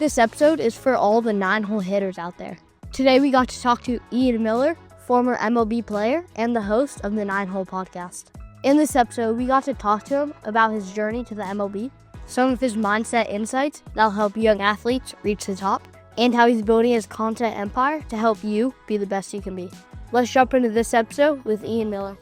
This episode is for all the 9-hole hitters out there. Today we got to talk to Ian Miller, former MLB player and the host of the 9-Hole Podcast. In this episode, we got to talk to him about his journey to the MLB, some of his mindset insights that'll help young athletes reach the top, and how he's building his content empire to help you be the best you can be. Let's jump into this episode with Ian Miller.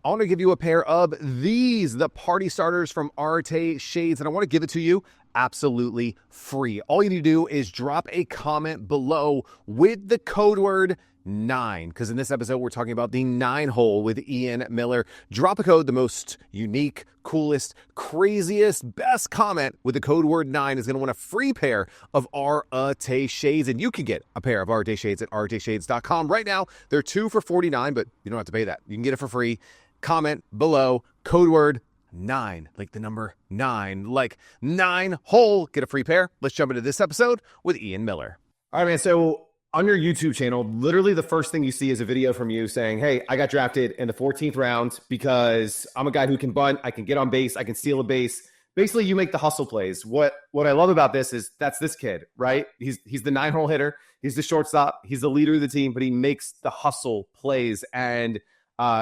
I want to give you a pair of these, the party starters from Arete Shades, and I want to give it to you absolutely free. All you need to do is drop a comment below with the code word 9, because in this episode, we're talking about the 9-hole with Ian Miller. Drop a code, the most unique, coolest, craziest, best comment with the code word 9 is going to win a free pair of Arete Shades, and you can get a pair of Arete Shades at areteshades.com. Right now, they're 2 for $49, but you don't have to pay that. You can get it for free. Comment below, code word 9, like the number 9, like 9-hole. Get a free pair. Let's jump into this episode with Ian Miller. All right, man. So on your YouTube channel, literally the first thing you see is a video from you saying, hey, I got drafted in the 14th round because I'm a guy who can bunt, I can get on base, I can steal a base. Basically, you make the hustle plays. What I love about this is that's this kid, right? He's the 9-hole hitter. He's the shortstop. He's the leader of the team, but he makes the hustle plays. And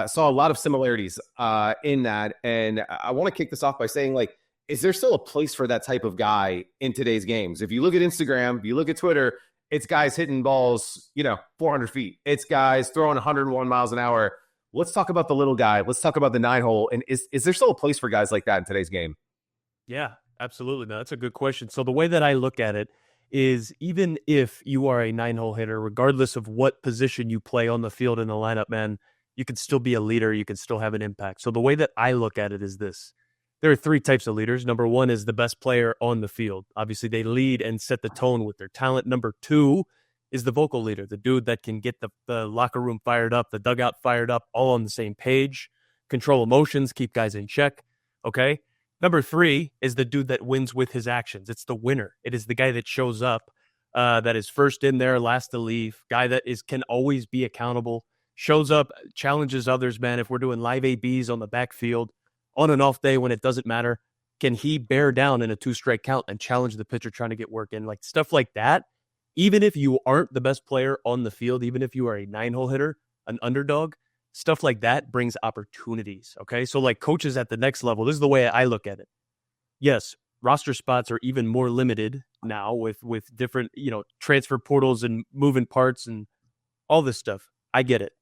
saw a lot of similarities in that. And I want to kick this off by saying, like, is there still a place for that type of guy in today's games? If you look at Instagram, if you look at Twitter, it's guys hitting balls, 400 feet. It's guys throwing 101 miles an hour. Let's talk about the little guy. Let's talk about the 9-hole. And is there still a place for guys like that in today's game? Yeah, absolutely. No, that's a good question. So the way that I look at it is, even if you are a 9-hole hitter, regardless of what position you play on the field in the lineup, man, you can still be a leader. You can still have an impact. So the way that I look at it is this. There are 3 types of leaders. Number 1 is the best player on the field. Obviously, they lead and set the tone with their talent. Number 2 is the vocal leader, the dude that can get the locker room fired up, the dugout fired up, all on the same page, control emotions, keep guys in check, okay? Number 3 is the dude that wins with his actions. It's the winner. It is the guy that shows up, that is first in there, last to leave, guy that can always be accountable, shows up, challenges others, man. If we're doing live ABs on the backfield, on an off day when it doesn't matter, can he bear down in a 2-strike count and challenge the pitcher trying to get work in? Like stuff like that. Even if you aren't the best player on the field, even if you are a 9-hole hitter, an underdog, stuff like that brings opportunities. Okay. So like coaches at the next level, this is the way I look at it. Yes, roster spots are even more limited now with different, transfer portals and moving parts and all this stuff. I get it.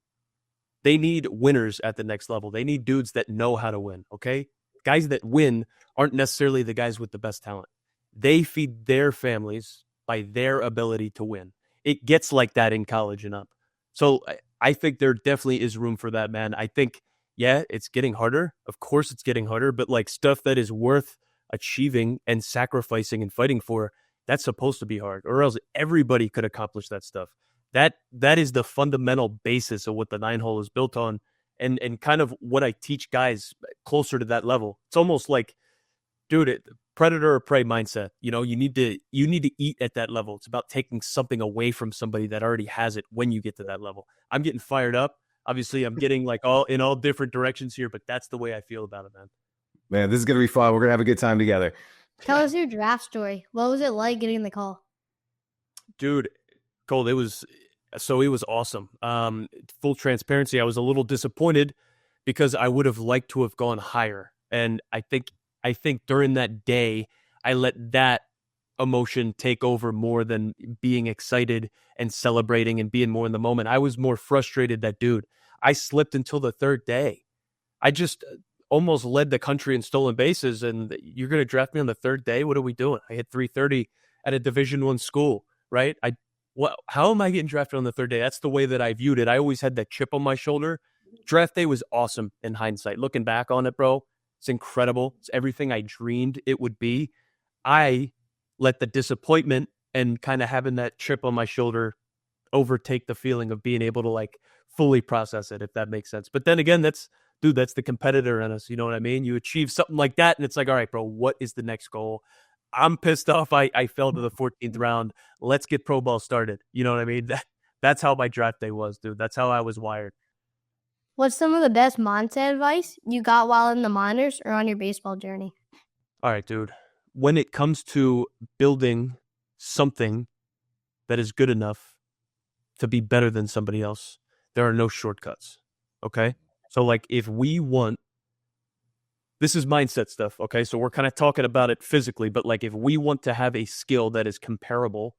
They need winners at the next level. They need dudes that know how to win, okay? Guys that win aren't necessarily the guys with the best talent. They feed their families by their ability to win. It gets like that in college and up. So I think there definitely is room for that, man. I think, yeah, it's getting harder. Of course it's getting harder, but like stuff that is worth achieving and sacrificing and fighting for, that's supposed to be hard, or else everybody could accomplish that stuff. That is the fundamental basis of what the 9-hole is built on, and kind of what I teach guys closer to that level. It's almost like, dude, predator or prey mindset. You need to eat at that level. It's about taking something away from somebody that already has it when you get to that level. I'm getting fired up. Obviously, I'm getting like all different directions here, but that's the way I feel about it, man. Man, this is going to be fun. We're going to have a good time together. Tell us your draft story. What was it like getting the call? Dude, Cole, it was awesome. Full transparency, I was a little disappointed because I would have liked to have gone higher. And I think during that day, I let that emotion take over more than being excited and celebrating and being more in the moment. I was more frustrated that, dude, I slipped until the 3rd day. I just almost led the country in stolen bases, and you're going to draft me on the 3rd day? What are we doing? I hit 330 at a Division I school, right? How am I getting drafted on the 3rd day? That's the way that I viewed it. I always had that chip on my shoulder. Draft day was awesome in hindsight. Looking back on it, bro, it's incredible. It's everything I dreamed it would be. I let the disappointment and kind of having that chip on my shoulder overtake the feeling of being able to like fully process it, if that makes sense. But then again, that's the competitor in us. You know what I mean? You achieve something like that, and it's like, all right, bro, what is the next goal? I'm pissed off. I fell to the 14th round. Let's get pro ball started. You know what I mean? That's how my draft day was, dude. That's how I was wired. What's some of the best mindset advice you got while in the minors or on your baseball journey? All right, dude. When it comes to building something that is good enough to be better than somebody else, there are no shortcuts. Okay? So like if we want, this is mindset stuff, okay? So we're kind of talking about it physically, but like if we want to have a skill that is comparable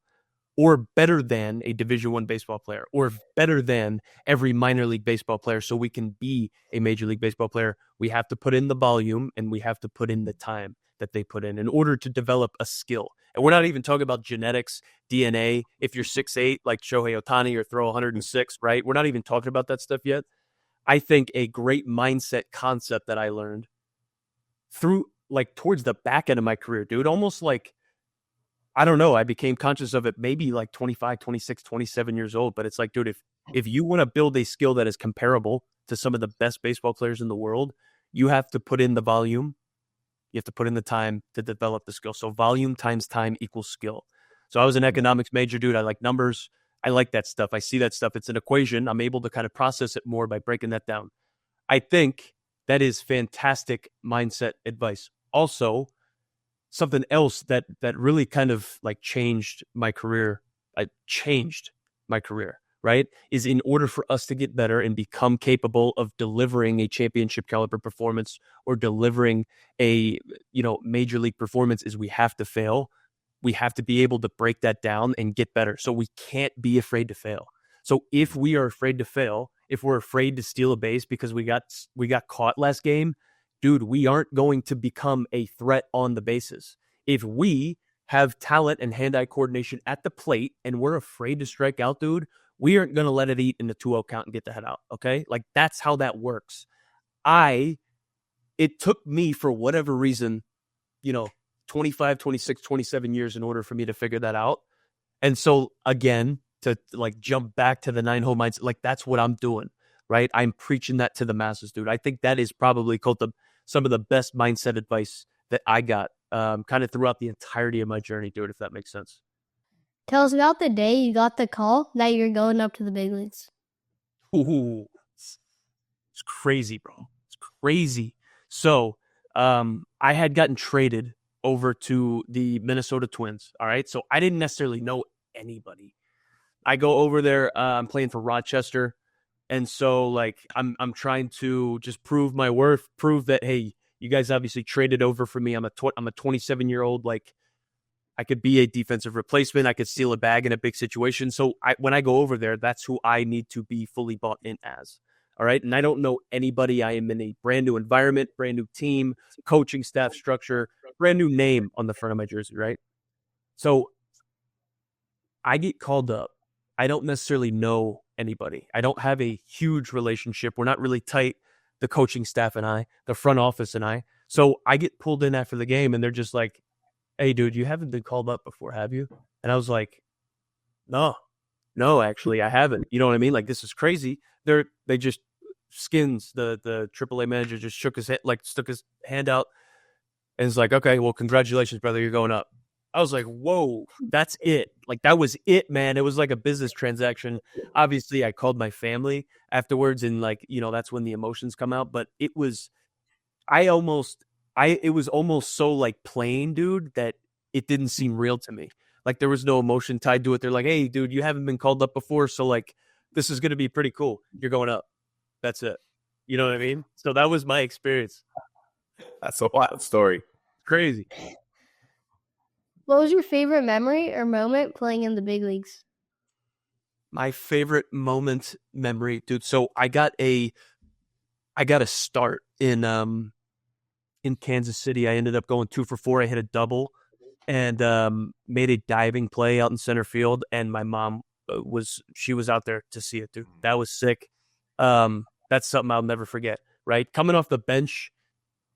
or better than a Division I baseball player or better than every minor league baseball player so we can be a Major League Baseball player, we have to put in the volume and we have to put in the time that they put in order to develop a skill. And we're not even talking about genetics, DNA, if you're 6'8", like Shohei Ohtani, or throw 106, right? We're not even talking about that stuff yet. I think a great mindset concept that I learned through like towards the back end of my career, dude, almost like, I don't know, I became conscious of it maybe like 25, 26, 27 years old. But it's like, dude, if you want to build a skill that is comparable to some of the best baseball players in the world, you have to put in the volume. You have to put in the time to develop the skill. So volume times time equals skill. So I was an economics major, dude. I like numbers. I like that stuff. I see that stuff. It's an equation. I'm able to kind of process it more by breaking that down. I think that is fantastic mindset advice. Also, something else that really kind of like changed my career, right? Is in order for us to get better and become capable of delivering a championship caliber performance or delivering a, major league performance, is we have to fail. We have to be able to break that down and get better. So we can't be afraid to fail. So if we are afraid to fail, if we're afraid to steal a base because we got caught last game, dude, we aren't going to become a threat on the bases. If we have talent and hand-eye coordination at the plate and we're afraid to strike out, dude, we aren't going to let it eat in the 2-0 count and get the head out, okay? Like, that's how that works. It took me, for whatever reason, 25, 26, 27 years in order for me to figure that out. And so, again, to like jump back to the 9-hole mindset, like that's what I'm doing, right? I'm preaching that to the masses, dude. I think that is probably some of the best mindset advice that I got kind of throughout the entirety of my journey, dude, if that makes sense. Tell us about the day you got the call that you're going up to the big leagues. Ooh, it's crazy, bro. It's crazy. So I had gotten traded over to the Minnesota Twins, all right? So I didn't necessarily know anybody. I go over there, I'm playing for Rochester, and so like I'm trying to just prove my worth, prove that, hey, you guys obviously traded over for me. I'm a 27-year-old, like I could be a defensive replacement. I could steal a bag in a big situation. So when I go over there, that's who I need to be fully bought in as. All right. And I don't know anybody. I am in a brand new environment, brand new team, coaching staff structure, brand new name on the front of my jersey. Right. So I get called up. I don't necessarily know anybody. I don't have a huge relationship. We're not really tight, the coaching staff and I, the front office and I. So I get pulled in after the game and they're just like, hey, dude, you haven't been called up before, have you? And I was like, no, actually, I haven't. You know what I mean? Like, this is crazy. They just skins, the AAA manager just stuck his hand out and was like, okay, well, congratulations, brother, you're going up. I was like, whoa, that's it. Like, that was it, man. It was like a business transaction. Obviously, I called my family afterwards and like, that's when the emotions come out. But it was almost so like plain, dude, that it didn't seem real to me. Like there was no emotion tied to it. They're like, hey, dude, you haven't been called up before. So like, this is going to be pretty cool. You're going up. That's it. You know what I mean? So that was my experience. That's a wild story. Crazy. What was your favorite memory or moment playing in the big leagues? My favorite memory, dude. So I got a start in Kansas City. I ended up going 2 for 4. I hit a double and made a diving play out in center field. And my mom was out there to see it, dude. That was sick. That's something I'll never forget, right? Coming off the bench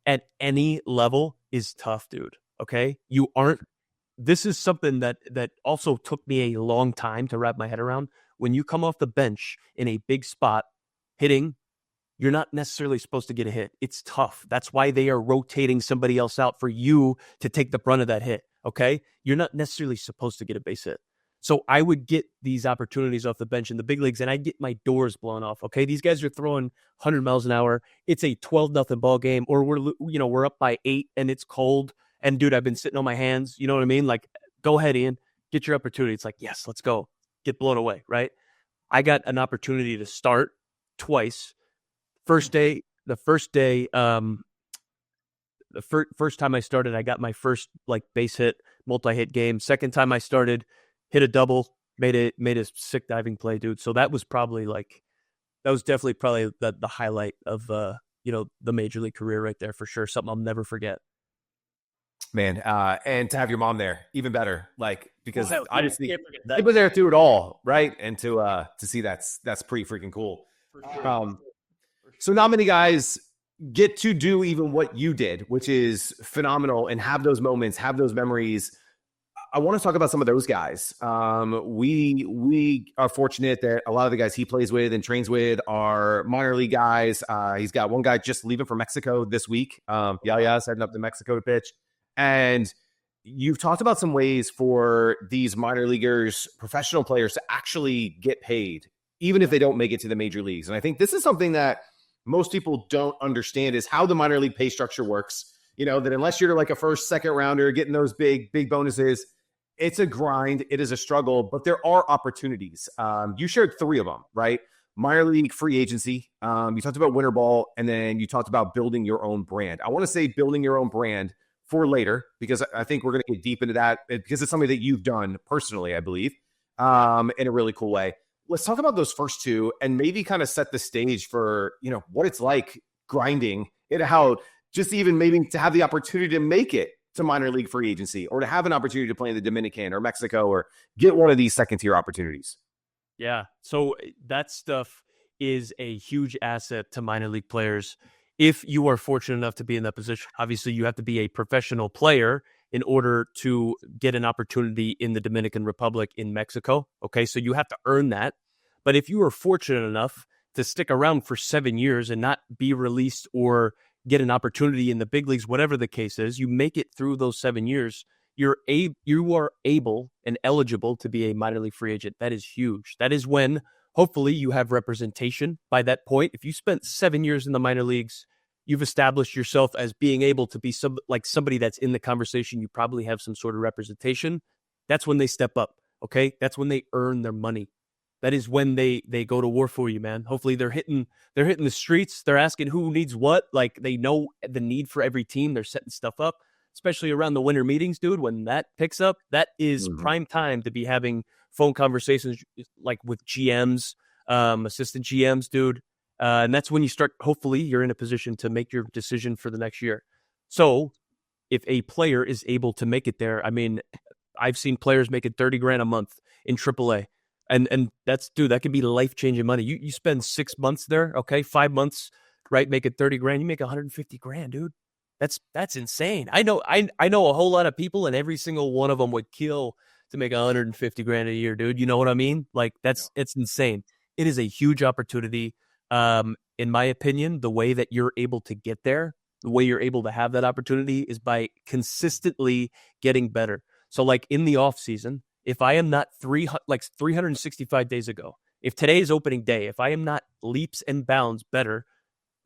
at any level is tough, dude. Okay. This is something that also took me a long time to wrap my head around. When you come off the bench in a big spot hitting, you're not necessarily supposed to get a hit. It's tough. That's why they are rotating somebody else out for you to take the brunt of that hit, okay? You're not necessarily supposed to get a base hit. So I would get these opportunities off the bench in the big leagues, and I'd get my doors blown off. Okay, these guys are throwing 100 miles an hour. It's a 12-0 ball game, or we're up by 8 and it's cold. And dude, I've been sitting on my hands. You know what I mean? Like, go ahead, Ian, get your opportunity. It's like, yes, let's go. Get blown away, right? I got an opportunity to start twice. First day, first time I started, I got my first like base hit, multi-hit game. Second time I started, hit a double, made a sick diving play, dude. So that was definitely probably the highlight of the major league career right there for sure. Something I'll never forget. Man, and to have your mom there, even better. Like, because honestly, I it was there through it all, right? And to see that's pretty freaking cool. So not many guys get to do even what you did, which is phenomenal, and have those moments, have those memories. I want to talk about some of those guys. We are fortunate that a lot of the guys he plays with and trains with are minor league guys. He's got one guy just leaving for Mexico this week. Yaya's heading up to Mexico to pitch. And you've talked about some ways for these minor leaguers, professional players, to actually get paid, even if they don't make it to the major leagues. And I think this is something that most people don't understand, is how the minor league pay structure works. You know, that unless you're like a first, second rounder getting those big bonuses, it's a grind. It is a struggle, but there are opportunities. You shared 3 of them, right? Minor league free agency. You talked about winter ball, and then you talked about building your own brand. I want to say building your own brand for later, because I think we're going to get deep into that, because it's something that you've done personally, I believe, in a really cool way. Let's talk about those first 2 and maybe kind of set the stage for, what it's like grinding, and how just even maybe to have the opportunity to make it to minor league free agency, or to have an opportunity to play in the Dominican or Mexico, or get one of these second tier opportunities. Yeah. So that stuff is a huge asset to minor league players. If you are fortunate enough to be in that position, obviously you have to be a professional player in order to get an opportunity in the Dominican Republic, in Mexico. Okay, so you have to earn that. But if you are fortunate enough to stick around for 7 years and not be released or get an opportunity in the big leagues, whatever the case is, you make it through those 7 years, you are able and eligible to be a minor league free agent. That is huge. That is when hopefully you have representation by that point. If you spent 7 years in the minor leagues, you've established yourself as being able to be somebody that's in the conversation. You probably have some sort of representation. That's when they step up. Okay. That's when they earn their money. That is when they go to war for you, man. Hopefully they're hitting the streets. They're asking who needs what. Like, they know the need for every team. They're setting stuff up, especially around the winter meetings, dude. When that picks up, that is prime time to be having phone conversations like with GMs, assistant GMs, dude. And that's when you start, hopefully you're in a position to make your decision for the next year. So if a player is able to make it there, I mean, I've seen players making $30,000 a month in AAA. And that's, dude, that could be life-changing money. You spend 6 months there, okay, 5 months, right, making $30,000, you make $150,000, dude. That's insane. I know a whole lot of people, and every single one of them would kill to make $150,000 a year, dude. You know what I mean? Like, it's insane. It is a huge opportunity. In my opinion, the way that you're able to get there, the way you're able to have that opportunity, is by consistently getting better. So like in the off season, if I am not 365 days ago, if today is opening day, if I am not leaps and bounds better,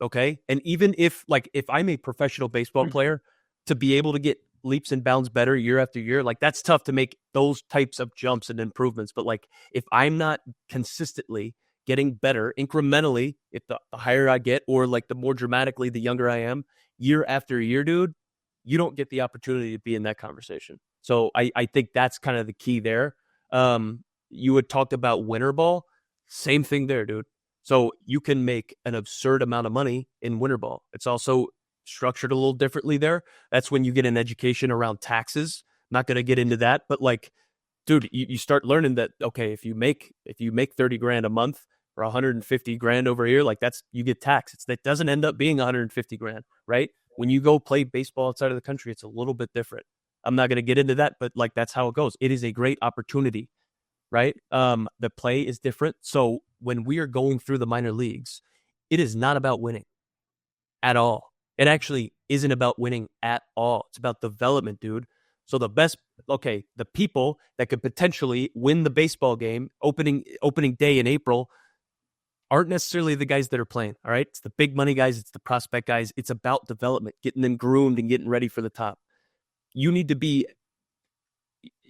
okay, and even if I'm a professional baseball player, to be able to get leaps and bounds better year after year, like, that's tough to make those types of jumps and improvements. But like, if I'm not consistently getting better incrementally, if the higher I get, or like the more dramatically the younger I am, year after year, dude, you don't get the opportunity to be in that conversation. So I think that's kind of the key there. You had talked about winter ball. Same thing there, dude. So you can make an absurd amount of money in winter ball. It's also structured a little differently there. That's when you get an education around taxes. Not going to get into that, but like, dude, you start learning that, okay, if you make $30,000 a month or $150,000 over here, like, you get taxed. That doesn't end up being $150,000, right? When you go play baseball outside of the country, it's a little bit different. I'm not going to get into that, but like, that's how it goes. It is a great opportunity, right? The play is different. So when we are going through the minor leagues, it is not about winning at all. It actually isn't about winning at all. It's about development, dude. So the people that could potentially win the baseball game opening day in April aren't necessarily the guys that are playing. All right. It's the big money guys. It's the prospect guys. It's about development, getting them groomed and getting ready for the top. You need to be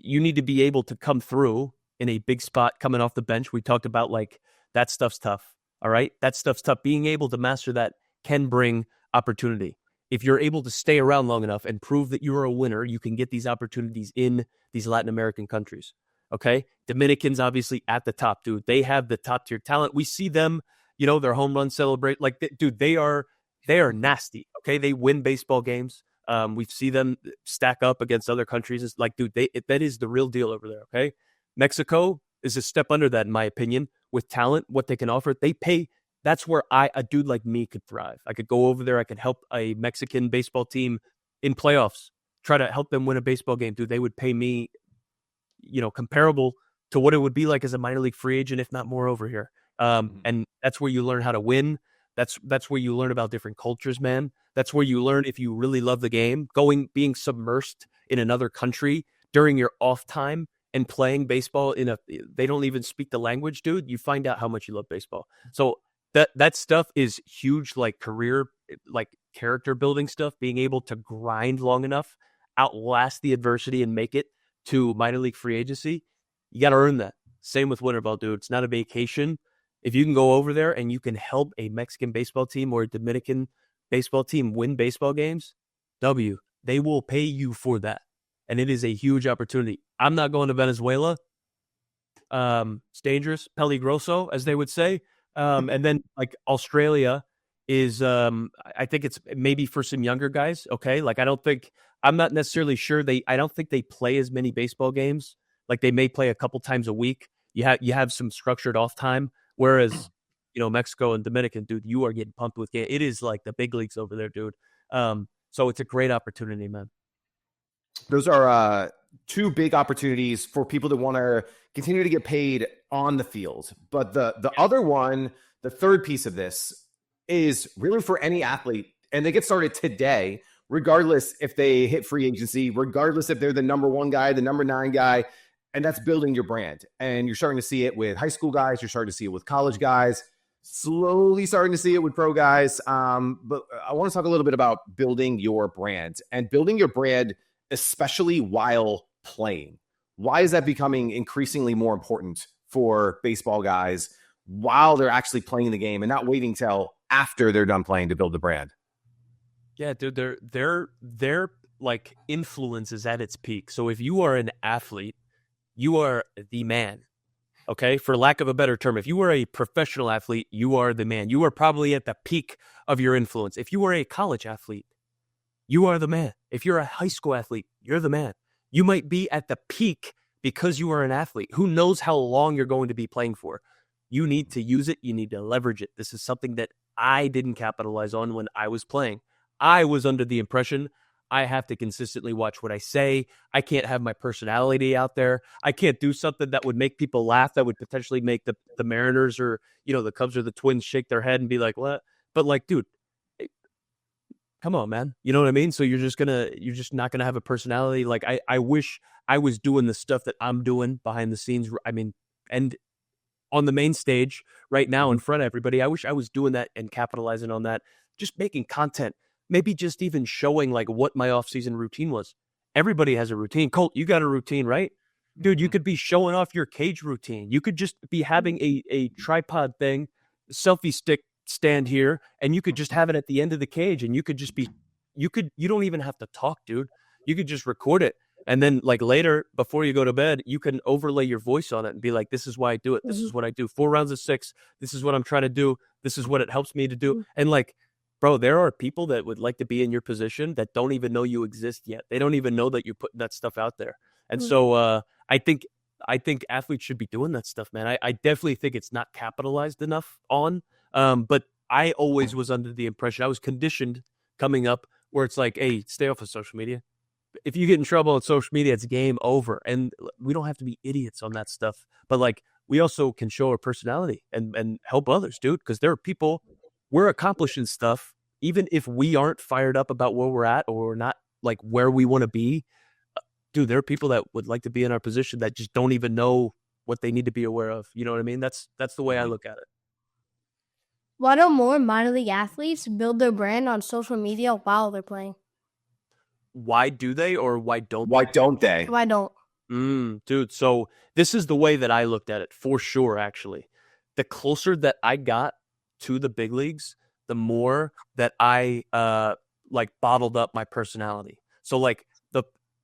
able to come through in a big spot coming off the bench. We talked about like that stuff's tough. All right. That stuff's tough. Being able to master that can bring opportunity. If you're able to stay around long enough and prove that you're a winner, you can get these opportunities in these Latin American countries. Okay. Dominicans obviously at the top, dude. They have the top tier talent. We see them, their home run celebrate. Like, dude, they are nasty. Okay. They win baseball games. We see them stack up against other countries. It's like, dude, that is the real deal over there. Okay. Mexico is a step under that, in my opinion, with talent, what they can offer. They pay. That's where a dude like me could thrive. I could go over there. I could help a Mexican baseball team in playoffs, try to help them win a baseball game. Dude, they would pay me, comparable to what it would be like as a minor league free agent, if not more over here. And that's where you learn how to win. That's where you learn about different cultures, man. That's where you learn if you really love the game, being submersed in another country during your off time and playing baseball they don't even speak the language, dude. You find out how much you love baseball. So that stuff is huge, like career, like character building stuff, being able to grind long enough, outlast the adversity and make it to minor league free agency. You got to earn that. Same with winter ball, dude. It's not a vacation. If you can go over there and you can help a Mexican baseball team or a Dominican baseball team win baseball games, they will pay you for that. And it is a huge opportunity. I'm not going to Venezuela. It's dangerous. Peligroso, as they would say. And then like Australia is, I think it's maybe for some younger guys. Okay. Like I'm not necessarily sure I don't think they play as many baseball games. Like they may play a couple times a week. You have some structured off time. Whereas, Mexico and Dominican, dude, you are getting pumped with game. It is like the big leagues over there, dude. So it's a great opportunity, man. Those are two big opportunities for people that want to continue to get paid on the field. But the other one, the third piece of this is really for any athlete, and they get started today, regardless if they hit free agency, regardless if they're the number 1 guy, the number 9 guy, and that's building your brand. And you're starting to see it with high school guys. You're starting to see it with college guys, slowly starting to see it with pro guys. But I want to talk a little bit about building your brand and building your brand, especially while playing. Why is that becoming increasingly more important for baseball guys while they're actually playing the game and not waiting till after they're done playing to build the brand? Yeah, dude, their like influence is at its peak. So if you are an athlete, you are the man. Okay, for lack of a better term, if you are a professional athlete, you are the man. You are probably at the peak of your influence. If you are a college athlete, you are the man. If you're a high school athlete, you're the man. You might be at the peak because you are an athlete. Who knows how long you're going to be playing for? You need to use it. You need to leverage it. This is something that I didn't capitalize on when I was playing. I was under the impression I have to consistently watch what I say. I can't have my personality out there. I can't do something that would make people laugh, that would potentially make the Mariners or, the Cubs or the Twins shake their head and be like, what? But like, dude, come on, man. You know what I mean? So you're just not gonna have a personality. Like I wish I was doing the stuff that I'm doing behind the scenes. I mean, and on the main stage right now in front of everybody, I wish I was doing that and capitalizing on that. Just making content, maybe just even showing like what my off-season routine was. Everybody has a routine. Colt, you got a routine, right? Dude, you could be showing off your cage routine. You could just be having a tripod thing, selfie stick stand here, and you could just have it at the end of the cage, and you could just be, you don't even have to talk, dude. You could just record it. And then like later, before you go to bed, you can overlay your voice on it and be like, this is why I do it. This is what I do. 4 rounds of 6. This is what I'm trying to do. This is what it helps me to do. And like, bro, there are people that would like to be in your position that don't even know you exist yet. They don't even know that you're putting that stuff out there. And so I think athletes should be doing that stuff, man. I definitely think it's not capitalized enough on. But I always was under the impression, I was conditioned coming up where it's like, hey, stay off of social media. If you get in trouble on social media, it's game over. And we don't have to be idiots on that stuff. But like, we also can show our personality and help others, dude. Because there are people, we're accomplishing stuff, even if we aren't fired up about where we're at or we're not like where we want to be. dude, there are people that would like to be in our position that just don't even know what they need to be aware of. You know what I mean? That's the way I look at it. Why don't more minor league athletes build their brand on social media while they're playing? Why do they, or why don't Why don't they? Why don't? Dude, so this is the way that I looked at it for sure, actually. The closer that I got to the big leagues, the more that I bottled up my personality. So like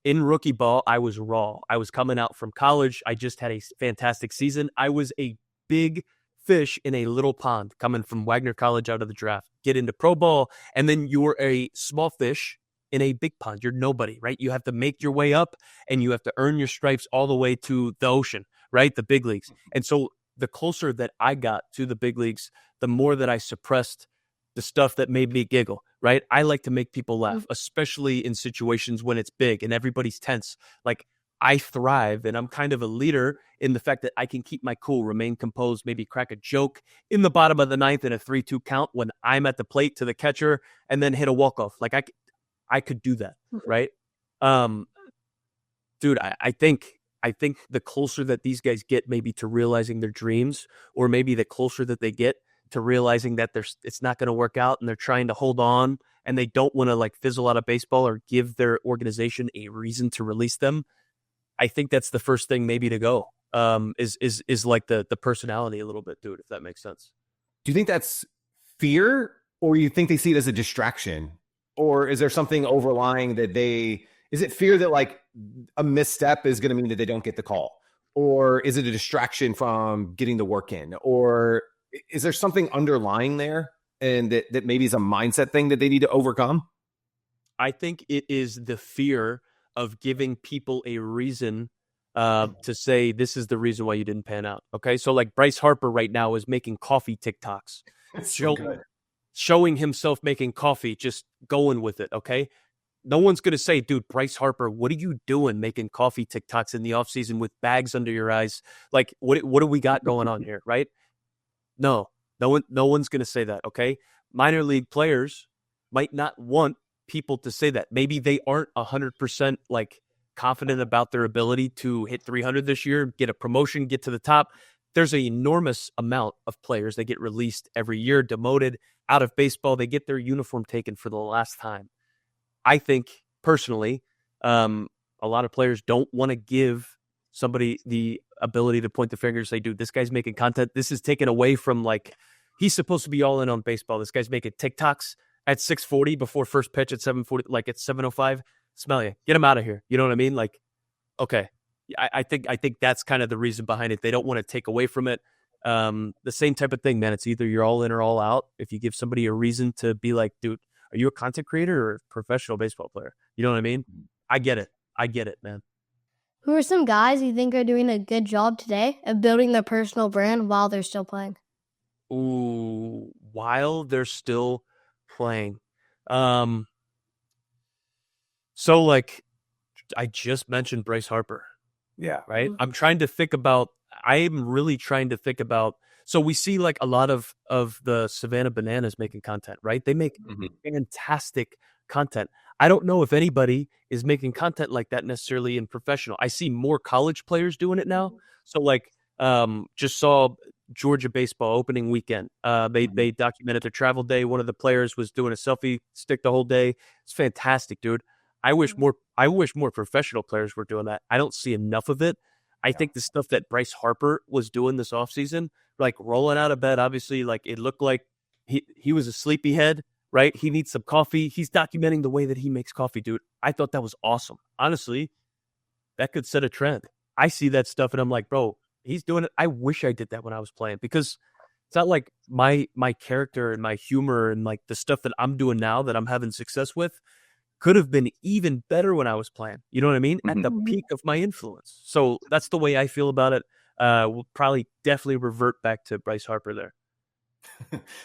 in rookie ball, I was raw. I was coming out from college. I just had a fantastic season. I was a big fish in a little pond coming from Wagner College out of the draft. Get into pro ball, and then you were a small fish in a big pond. You're nobody, right? You have to make your way up, and you have to earn your stripes all the way to the ocean, right? The big leagues. And so the closer that I got to the big leagues, the more that I suppressed the stuff that made me giggle, right? I like to make people laugh, especially in situations when it's big and everybody's tense. Like, I thrive, and I'm kind of a leader in the fact that I can keep my cool, remain composed, maybe crack a joke in the bottom of the ninth in a 3-2 count when I'm at the plate to the catcher, and then hit a walk-off. Like, I could do that, right? Dude, I think the closer that these guys get maybe to realizing their dreams, or maybe the closer that they get to realizing that it's not going to work out, and they're trying to hold on, and they don't want to like fizzle out of baseball or give their organization a reason to release them. I think that's the first thing maybe to go, is like the personality a little bit, dude, if that makes sense. Do you think that's fear, or you think they see it as a distraction? Or is there something overlying that is it fear that like a misstep is going to mean that they don't get the call? Or is it a distraction from getting the work in? Or is there something underlying there, and that maybe is a mindset thing that they need to overcome? I think it is the fear of giving people a reason to say, this is the reason why you didn't pan out. Okay. So like Bryce Harper right now is making coffee TikToks, showing himself making coffee, just going with it. Okay. No one's going to say, dude, Bryce Harper, what are you doing making coffee TikToks in the offseason with bags under your eyes? Like, what do we got going on here? Right. No one's going to say that. Okay. Minor league players might not want people to say that. Maybe they aren't 100% like confident about their ability to hit 300 this year, get a promotion, get to the top. There's an enormous amount of players that get released every year, demoted out of baseball. They get their uniform taken for the last time. I think personally, a lot of players don't want to give somebody the ability to point the finger and say, dude, this guy's making content. This is taken away from, like, he's supposed to be all in on baseball. This guy's making TikToks at 6:40 before first pitch at 7:40, like at 7:05. Smell you. Get him out of here. You know what I mean? Like, okay. I think that's kind of the reason behind it. They don't want to take away from it. The same type of thing, man. It's either you're all in or all out. If you give somebody a reason to be like, dude, are you a content creator or a professional baseball player? You know what I mean? I get it, man. Who are some guys you think are doing a good job today of building their personal brand while they're still playing? Ooh, while they're still playing. So like I just mentioned Bryce Harper. Yeah. Right. I'm really trying to think about, so we see like a lot of the Savannah Bananas making content, right? They make fantastic content. I don't know if anybody is making content like that necessarily in professional. I see more college players doing it now. So like, just saw Georgia baseball opening weekend. They documented their travel day. One of the players was doing a selfie stick the whole day. It's fantastic, dude. I wish more professional players were doing that. I don't see enough of it. I think the stuff that Bryce Harper was doing this offseason, like rolling out of bed, obviously, like it looked like he was a sleepyhead, right? He needs some coffee. He's documenting the way that he makes coffee, dude. I thought that was awesome. Honestly, that could set a trend. I see that stuff and I'm like, bro, he's doing it. I wish I did that when I was playing, because it's not like my character and my humor and like the stuff that I'm doing now that I'm having success with could have been even better when I was playing. You know what I mean? At the peak of my influence. So that's the way I feel about it. We'll probably definitely revert back to Bryce Harper there.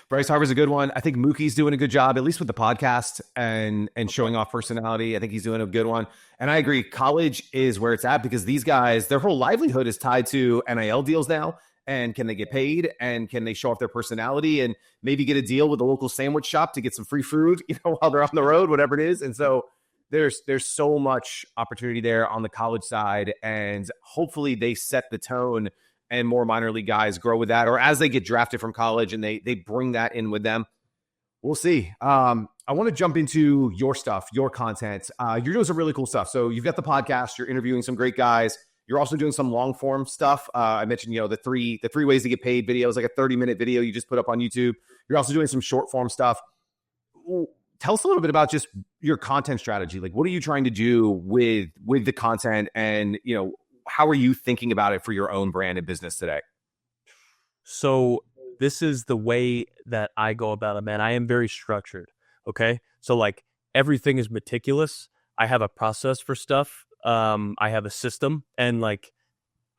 Bryce Harper's a good one. I think Mookie's doing a good job, at least with the podcast and showing off personality. I think he's doing a good one. And I agree, college is where it's at, because these guys, their whole livelihood is tied to NIL deals now. And can they get paid, and can they show off their personality and maybe get a deal with a local sandwich shop to get some free food, while they're on the road, whatever it is. And so there's so much opportunity there on the college side, and hopefully they set the tone and more minor league guys grow with that, or as they get drafted from college and they bring that in with them. We'll see. I want to jump into your stuff, your content. You're doing some really cool stuff. So you've got the podcast, you're interviewing some great guys. You're also doing some long form stuff. I mentioned, the three ways to get paid videos, like a 30-minute video you just put up on YouTube. You're also doing some short form stuff. Tell us a little bit about just your content strategy. Like, what are you trying to do with the content, and how are you thinking about it for your own brand and business today? So this is the way that I go about it, man. I am very structured. Okay. So like everything is meticulous. I have a process for stuff. I have a system, and like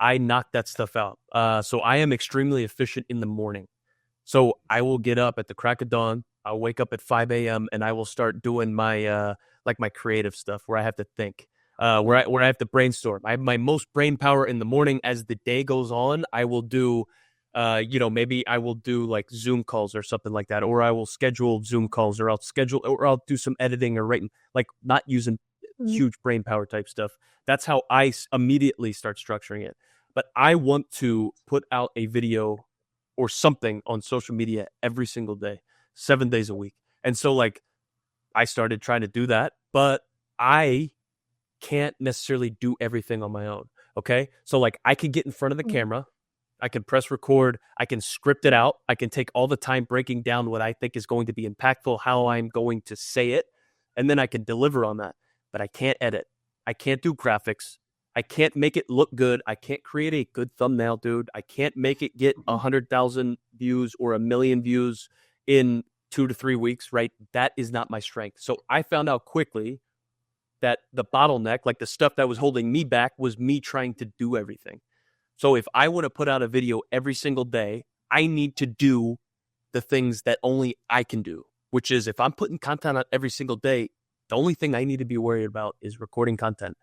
I knock that stuff out. So I am extremely efficient in the morning. So I will get up at the crack of dawn. I'll wake up at 5 a.m. and I will start doing my my creative stuff where I have to think, where I have to brainstorm. I have my most brain power in the morning. As the day goes on, I will do maybe I will do like Zoom calls or something like that, or I will schedule Zoom calls, or I'll do some editing or writing, like not using huge brain power type stuff. That's how I immediately start structuring it. But I want to put out a video or something on social media every single day, 7 days a week. And so like I started trying to do that, but I can't necessarily do everything on my own. Okay. So like I can get in front of the camera, I can press record, I can script it out, I can take all the time breaking down what I think is going to be impactful, how I'm going to say it, and then I can deliver on that. But I can't edit. I can't do graphics. I can't make it look good. I can't create a good thumbnail, dude. I can't make it get 100,000 views or 1 million views in 2 to 3 weeks, right? That is not my strength. So I found out quickly that the bottleneck, like the stuff that was holding me back, was me trying to do everything. So if I want to put out a video every single day, I need to do the things that only I can do, which is if I'm putting content out every single day, the only thing I need to be worried about is recording content.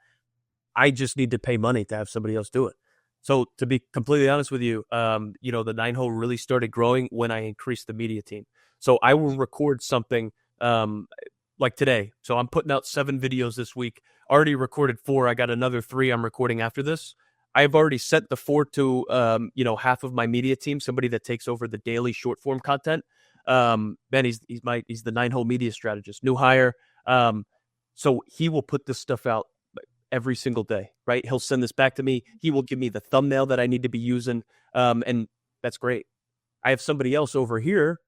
I just need to pay money to have somebody else do it. So to be completely honest with you, the 9-hole really started growing when I increased the media team. So I will record something like today. So I'm putting out 7 videos this week. Already recorded 4. I got another 3 I'm recording after this. I've already sent the 4 to half of my media team, somebody that takes over the daily short form content. Ben, he's the 9-hole media strategist, new hire. So he will put this stuff out every single day, right? He'll send this back to me. He will give me the thumbnail that I need to be using. And that's great. I have somebody else over here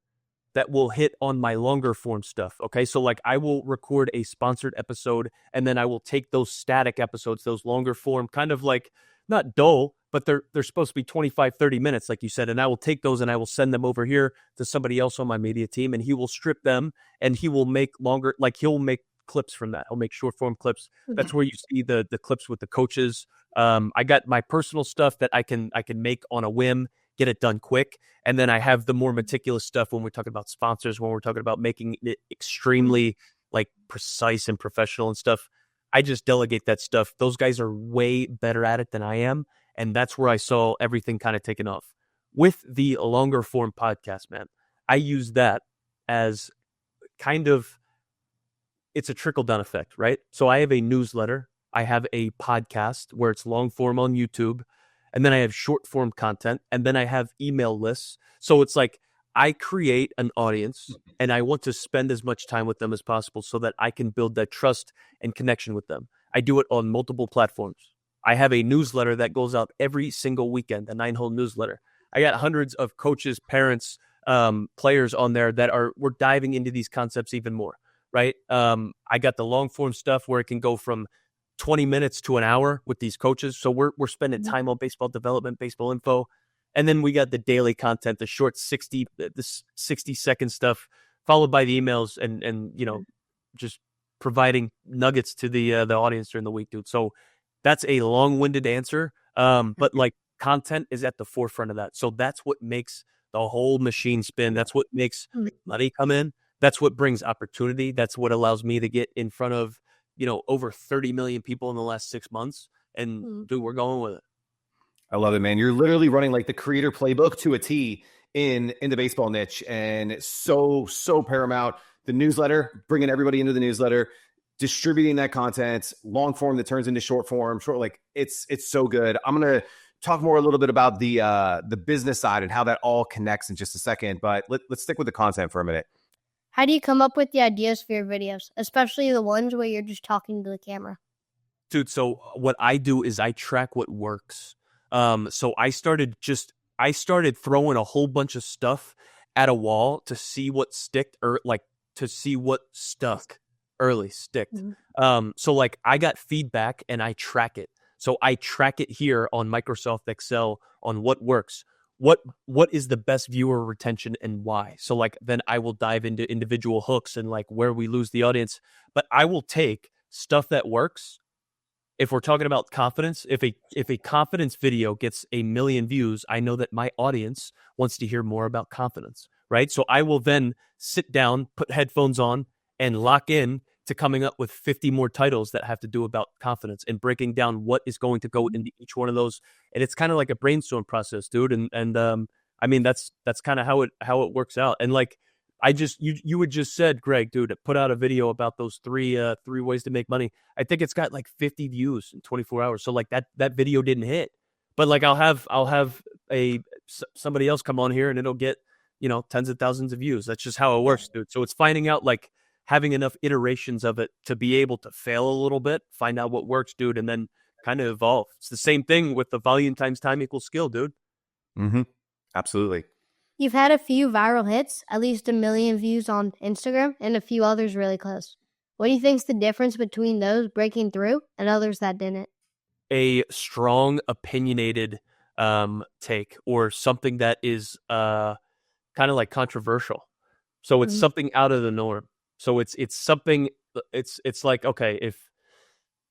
that will hit on my longer form stuff. Okay. So like I will record a sponsored episode, and then I will take those static episodes, those longer form, kind of like not dull, but they're supposed to be 25, 30 minutes, like you said. And I will take those and I will send them over here to somebody else on my media team, and he will strip them and he will make longer, like he'll make clips from that. He'll make short form clips. That's where you see the clips with the coaches. I got my personal stuff that I can make on a whim, get it done quick. And then I have the more meticulous stuff when we're talking about sponsors, when we're talking about making it extremely like precise and professional and stuff. I just delegate that stuff. Those guys are way better at it than I am. And that's where I saw everything kind of taken off. With the longer form podcast, man, I use that as kind of, it's a trickle down effect, right? So I have a newsletter. I have a podcast where it's long form on YouTube. And then I have short form content. And then I have email lists. So it's like I create an audience and I want to spend as much time with them as possible so that I can build that trust and connection with them. I do it on multiple platforms. I have a newsletter that goes out every single weekend, the 9-hole newsletter. I got hundreds of coaches, parents, players on there that we're diving into these concepts even more, right? I got the long form stuff where it can go from 20 minutes to an hour with these coaches. So we're spending time on baseball development, baseball info. And then we got the daily content, the short 60-second stuff, followed by the emails and just providing nuggets to the audience during the week, dude. So that's a long-winded answer. But like content is at the forefront of that. So that's what makes the whole machine spin. That's what makes money come in. That's what brings opportunity. That's what allows me to get in front of, over 30 million people in the last 6 months. And dude, we're going with it. I love it, man. You're literally running like the creator playbook to a T in the baseball niche. And it's so paramount. The newsletter, bringing everybody into the newsletter, distributing that content, long form that turns into short form, like it's so good. I'm going to talk more a little bit about the business side and how that all connects in just a second, but let's stick with the content for a minute. How do you come up with the ideas for your videos, especially the ones where you're just talking to the camera? Dude, so what I do is I track what works. So I started throwing a whole bunch of stuff at a wall to see what sticked, or like to see what stuck early sticked. Mm-hmm. So like I got feedback and I track it. So I track it here on Microsoft Excel on what works. What is the best viewer retention and why? So like then I will dive into individual hooks and like where we lose the audience. But I will take stuff that works. If we're talking about confidence, if a confidence video gets 1 million views, I know that my audience wants to hear more about confidence, right? So I will then sit down, put headphones on, and lock in to coming up with 50 more titles that have to do about confidence and breaking down what is going to go into each one of those. And it's kind of like a brainstorm process, dude. And I mean that's kind of how it works out. And like you had just said, Greg, dude, put out a video about those three ways to make money. I think it's got like 50 views in 24 hours. So like that video didn't hit, but like I'll have somebody else come on here and it'll get, tens of thousands of views. That's just how it works, dude. So it's finding out, like, having enough iterations of it to be able to fail a little bit, find out what works, dude, and then kind of evolve. It's the same thing with the volume times time equals skill, dude. Mm-hmm. Absolutely. You've had a few viral hits, at least 1 million views on Instagram, and a few others really close. What do you think's the difference between those breaking through and others that didn't? A strong, opinionated take, or something that is kind of like controversial. So it's something out of the norm. So it's something. It's like, okay, if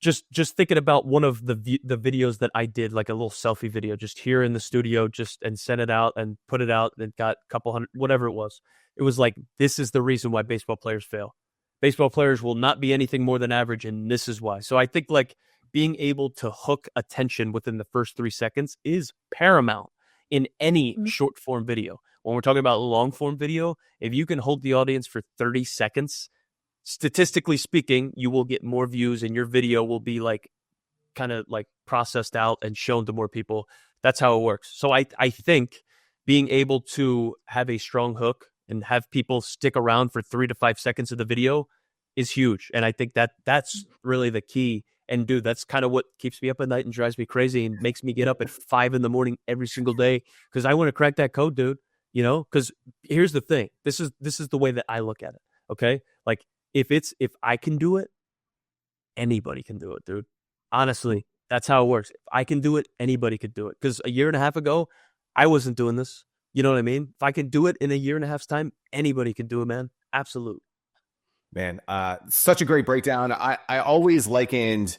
just thinking about one of the videos that I did, like a little selfie video, just here in the studio, and sent it out and put it out, and got a couple hundred, whatever it was. It was like, this is the reason why baseball players fail. Baseball players will not be anything more than average, and this is why. So I think like being able to hook attention within the first 3 seconds is paramount in any short form video. When we're talking about long form video, if you can hold the audience for 30 seconds, statistically speaking, you will get more views and your video will be like kind of like processed out and shown to more people. That's how it works. So I think being able to have a strong hook and have people stick around for 3 to 5 seconds of the video is huge. And I think that's really the key. And dude, that's kind of what keeps me up at night and drives me crazy and makes me get up at 5 a.m. every single day, because I want to crack that code, dude. Because here's the thing. This is the way that I look at it. Okay. Like if I can do it, anybody can do it, dude. Honestly, that's how it works. If I can do it, anybody could do it. Because a year and a half ago, I wasn't doing this. You know what I mean? If I can do it in a year and a half's time, anybody can do it, man. Absolute. Man, such a great breakdown. I always likened,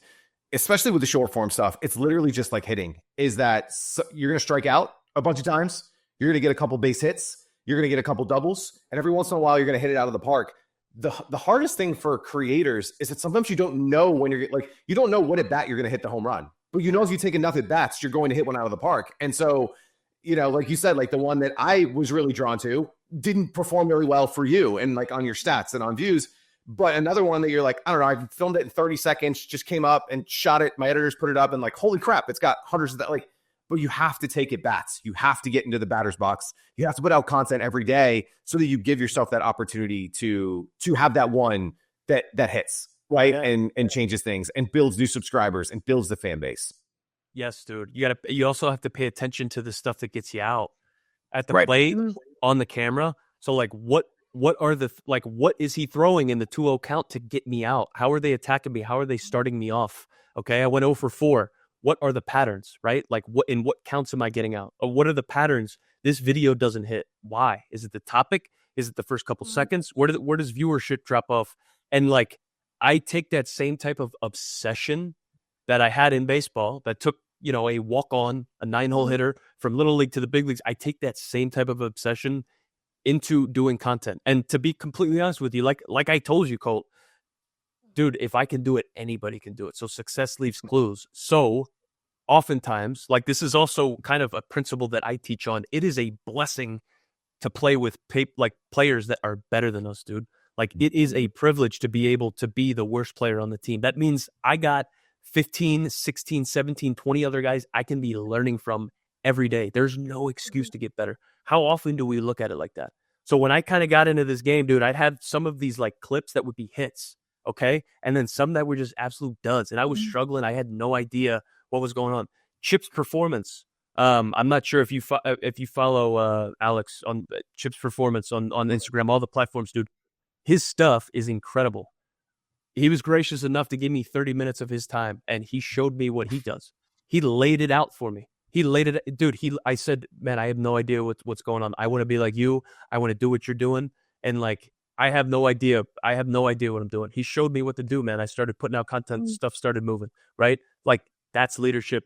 especially with the short form stuff, it's literally just like hitting. Is that you're going to strike out a bunch of times. You're going to get a couple base hits. You're going to get a couple doubles. And every once in a while, you're going to hit it out of the park. The hardest thing for creators is that sometimes you don't know when you don't know what at bat you're going to hit the home run. But if you take enough at bats, you're going to hit one out of the park. And so, like you said, like the one that I was really drawn to didn't perform very well for you and like on your stats and on views. But another one that you're like, I don't know, I filmed it in 30 seconds, just came up and shot it. My editors put it up and like, holy crap, it's got hundreds of that. Like, but you have to take at bats. You have to get into the batter's box. You have to put out content every day so that you give yourself that opportunity to have that one that hits, right? Yeah. And changes things and builds new subscribers and builds the fan base. Yes, dude. You also have to pay attention to the stuff that gets you out at the plate, on the camera. So like what is he throwing in the 2-0 count to get me out? How are they attacking me? How are they starting me off? Okay, I went 0 for 4. What are the patterns, right? Like what counts am I getting out? Or what are the patterns this video doesn't hit? Why? Is it the topic? Is it the first couple seconds? Where does viewership drop off? And like I take that same type of obsession that I had in baseball that took, a walk-on, a 9-hole hitter from little league to the big leagues. I take that same type of obsession into doing content. And to be completely honest with you, like I told you, Colt, dude, if I can do it, anybody can do it. So success leaves clues. So oftentimes, like this is also kind of a principle that I teach on. It is a blessing to play with players that are better than us, dude. Like, it is a privilege to be able to be the worst player on the team. That means I got 15, 16, 17, 20 other guys I can be learning from every day. There's no excuse to get better. How often do we look at it like that? So when I kind of got into this game, dude, I'd have some of these like clips that would be hits, okay? And then some that were just absolute duds. And I was struggling. I had no idea what was going on. Chip's performance. I'm not sure if you follow Alex on Chip's performance on Instagram, all the platforms, dude. His stuff is incredible. He was gracious enough to give me 30 minutes of his time, and he showed me what he does. He laid it out for me. He laid it, dude. I said, man, I have no idea what's going on. I want to be like you. I want to do what you're doing, and like I have no idea. I have no idea what I'm doing. He showed me what to do, man. I started putting out content. Stuff started moving. Right, like that's leadership.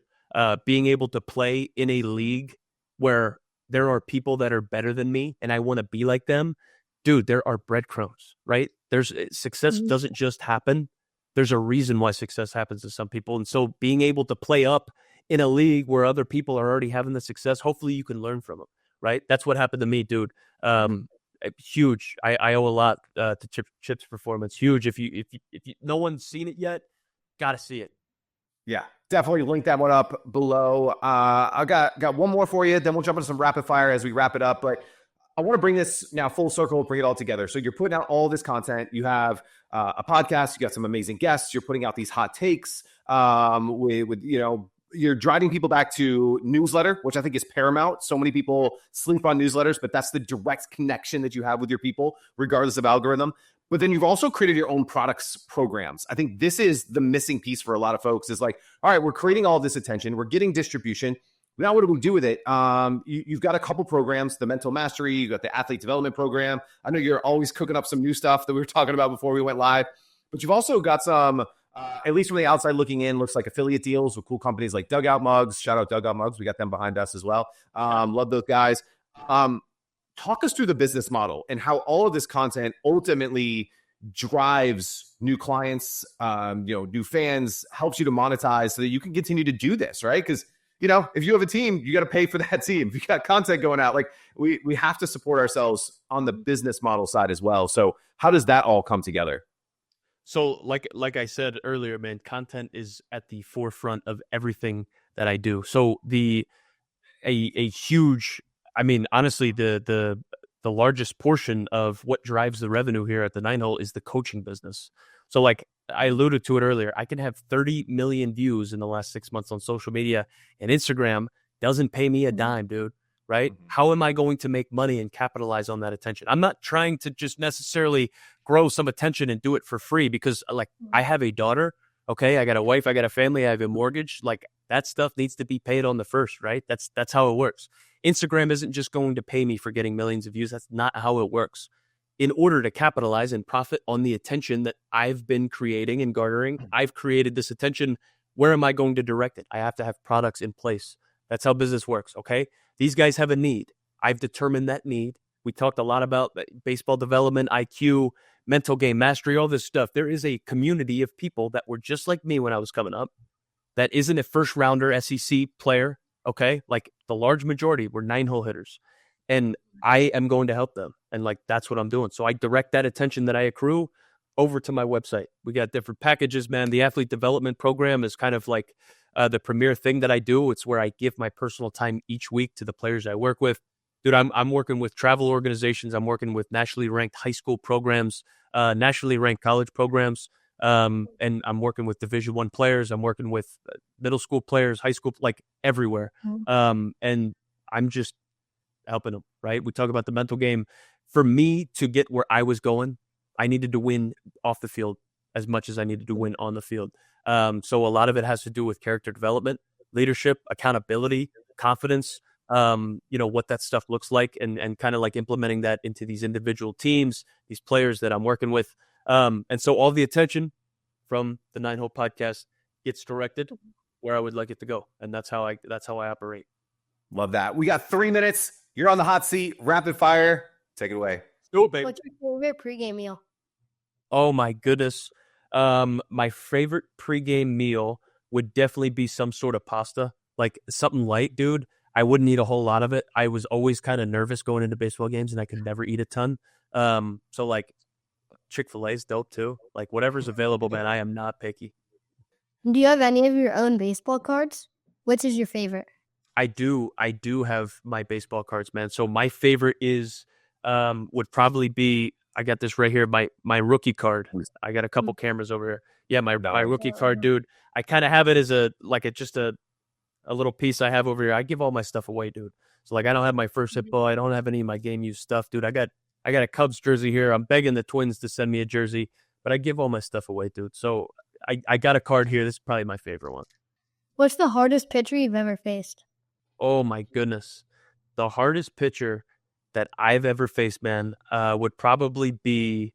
Being able to play in a league where there are people that are better than me, and I want to be like them. Dude, there are breadcrumbs, right? There's success doesn't just happen. There's a reason why success happens to some people. And so being able to play up in a league where other people are already having the success, hopefully you can learn from them, right? That's what happened to me, dude. Huge. I owe a lot to Chip's performance. Huge. If you no one's seen it yet, got to see it. Yeah, definitely link that one up below. I got one more for you. Then we'll jump into some rapid fire as we wrap it up. But I want to bring this now full circle, bring it all together. So you're putting out all this content. You have a podcast. You got some amazing guests. You're putting out these hot takes. With you're driving people back to newsletter, which I think is paramount. So many people sleep on newsletters, but that's the direct connection that you have with your people, regardless of algorithm. But then you've also created your own products programs. I think this is the missing piece for a lot of folks is like, all right, we're creating all this attention. We're getting distribution. Now, what do we do with it? You've got a couple programs, the mental mastery, you got the athlete development program. I know you're always cooking up some new stuff that we were talking about before we went live, but you've also got some, at least from the outside looking in, looks like affiliate deals with cool companies like Dugout Mugs. Shout out Dugout Mugs. We got them behind us as well. Love those guys. Talk us through the business model and how all of this content ultimately drives new clients, new fans, helps you to monetize so that you can continue to do this, right? Because if you have a team, you got to pay for that team. If you got content going out, like we have to support ourselves on the business model side as well. So how does that all come together? So like I said earlier, man, content is at the forefront of everything that I do. So a huge, I mean, honestly, the largest portion of what drives the revenue here at the Nine Hole is the coaching business. So like I alluded to it earlier, I can have 30 million views in the last 6 months on social media, and Instagram doesn't pay me a dime, dude, right? How am I going to make money and capitalize on that attention? I'm not trying to just necessarily grow some attention and do it for free because like I have a daughter, okay? I got a wife, I got a family, I have a mortgage. Like that stuff needs to be paid on the first, right? That's how it works. Instagram isn't just going to pay me for getting millions of views. That's not how it works. In order to capitalize and profit on the attention that I've been creating and garnering, I've created this attention. Where am I going to direct it? I have to have products in place. That's how business works, okay? These guys have a need. I've determined that need. We talked a lot about baseball development, IQ, mental game mastery, all this stuff. There is a community of people that were just like me when I was coming up that isn't a first-rounder SEC player, okay? Like the large majority were nine-hole hitters. And I am going to help them. And like, that's what I'm doing. So I direct that attention that I accrue over to my website. We got different packages, man. The athlete development program is kind of like the premier thing that I do. It's where I give my personal time each week to the players I work with. Dude, I'm working with travel organizations. I'm working with nationally ranked high school programs, nationally ranked college programs. And I'm working with Division I players. I'm working with middle school players, high school, like everywhere. And I'm just helping them, right? We talk about the mental game. For me to get where I was going, I needed to win off the field as much as I needed to win on the field. So a lot of it has to do with character development, leadership, accountability, confidence, what that stuff looks like and kind of like implementing that into these individual teams, these players that I'm working with. And so all the attention from the Nine Hole Podcast gets directed where I would like it to go. And that's how I operate. Love that. We got 3 minutes. You're on the hot seat. Rapid fire. Take it away. Do it, baby. What's your favorite pregame meal? Oh my goodness. My favorite pregame meal would definitely be some sort of pasta, like something light, dude. I wouldn't eat a whole lot of it. I was always kind of nervous going into baseball games and I could never eat a ton. So like Chick-fil-A is dope too. Like whatever's available, man. I am not picky. Do you have any of your own baseball cards? Which is your favorite? I do have my baseball cards, man. So my favorite is would probably be, I got this right here, my rookie card. I got a couple cameras over here. Yeah, my rookie card, dude. I kind of have it as just a little piece I have over here. I give all my stuff away, dude. So like I don't have my first hit ball. I don't have any of my game used stuff, dude. I got a Cubs jersey here. I'm begging the Twins to send me a jersey, but I give all my stuff away, dude. So I got a card here. This is probably my favorite one. What's the hardest pitcher you've ever faced? Oh my goodness. The hardest pitcher that I've ever faced, man, would probably be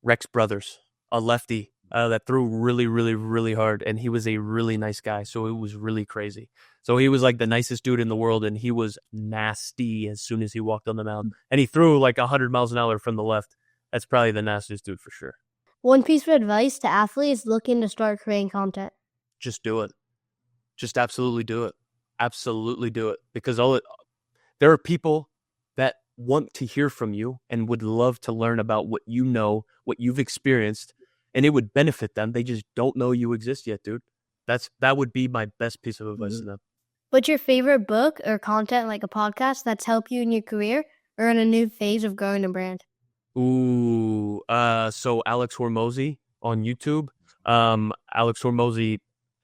Rex Brothers, a lefty that threw really, really, really hard. And he was a really nice guy. So it was really crazy. So he was like the nicest dude in the world. And he was nasty as soon as he walked on the mound. And he threw like 100 miles an hour from the left. That's probably the nastiest dude for sure. One piece of advice to athletes looking to start creating content. Just do it. Just absolutely do it. Absolutely do it. Because there are people that want to hear from you and would love to learn about what you know, what you've experienced, and it would benefit them. They just don't know you exist yet, dude. That would be my best piece of advice to them. What's your favorite book or content, like a podcast, that's helped you in your career or in a new phase of growing a brand? Ooh, so Alex Hormozy on YouTube. Alex Hormozy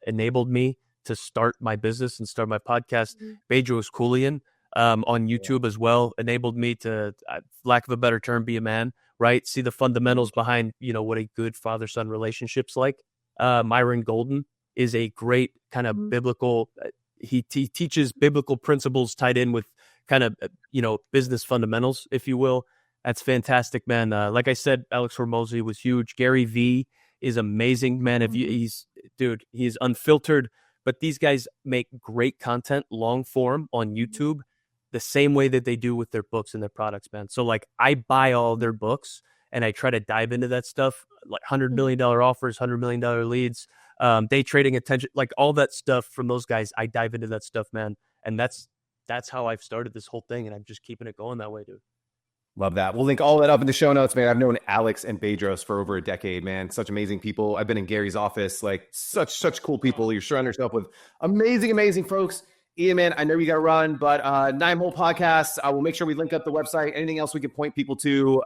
enabled me to start my business and start my podcast. Bedros Keuilian on YouTube as well enabled me to, lack of a better term, be a man, right? See the fundamentals behind, what a good father-son relationship's like. Myron Golden is a great kind of biblical, he teaches biblical principles tied in with kind of, business fundamentals, if you will. That's fantastic, man. Like I said, Alex Hormozy was huge. Gary Vee is amazing, man. He's unfiltered, but these guys make great content, long form on YouTube, the same way that they do with their books and their products, man. So like I buy all their books and I try to dive into that stuff, like $100 million offers, $100 million leads, day trading attention, like all that stuff from those guys. I dive into that stuff, man. And that's how I've started this whole thing. And I'm just keeping it going that way, dude. Love that. We'll link all that up in the show notes, man. I've known Alex and Bedros for over a decade, man. Such amazing people. I've been in Gary's office, like such cool people. You're surrounding yourself with amazing folks. Ian, man, I know you got to run, but 9-Hole Podcast, we'll make sure we link up the website. Anything else we can point people to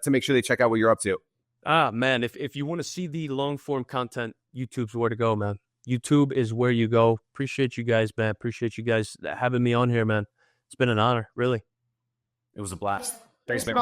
make sure they check out what you're up to? Man, if you want to see the long form content, YouTube's where to go, man. YouTube is where you go. Appreciate you guys, man. Appreciate you guys having me on here, man. It's been an honor, really. It was a blast. Thanks, man.